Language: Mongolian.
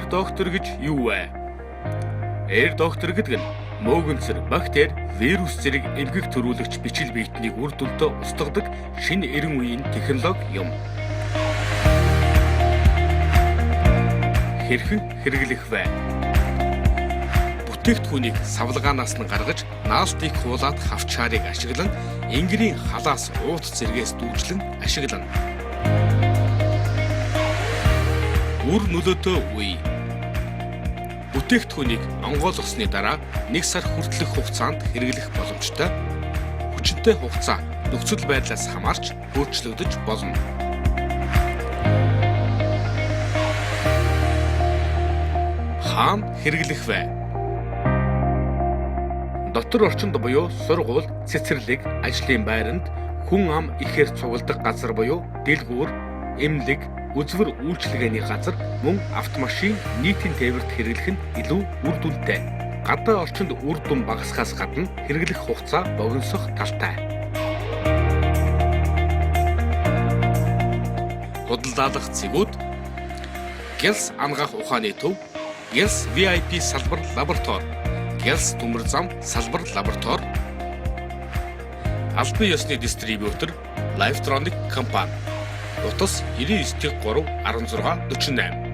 Air доктор гэж юу вэ? Air доктор гэдэг нь мөөгөнцөр, бактери, вирус зэрэг эмгэг төрүүлэгч бичил биетнийг үр дүнтэй устгадаг шинэ эрен үеийн технологи юм. Хэрхэн хэрэглэх вэ? Бүтээгдэхүүнийг савлгаанаас нь гаргаж, наалтыг хуулаад хавчаарыг ашиглан, энгэрийн халаас ууц зэргээс дүүжлэн ашиглана. Үр нөлөөтэй үе. Бүтээгдэхүүнийг онгойлгосны дараа 1 сар хүртэлх хугацаанд хэрэглэх боломжтой. Хүчинтэй хугацаа нөхцөл байдлаас хамаарч өөрчлөгдөж болно. Хаана хэрэглэх вэ? Дотор орчинд буюу сургууль, цэцэрлэг, ажлын байранд, хүн ам ихээр цугладаг газар буюу дэлгүүр, эмнэлэг, үзвэр үйлчилгээний газар, мөн автомашин, нийтийн тээвэрт хэрэглэх нь илүү үр дүнтэй. Гадаа орчинд үр дүн багасхаас гадна хэрэглэх хугацаа богиносох талтай. Худалдаалах цэгүүд: Гэлс ангаах ухааны төв, Гэлс VIP салбар лаборатори, Гэлс төмөр зам салбар лаборатори, албан ёсны дистрибьютор Lifetronic компани. Утас 99 3 16 48.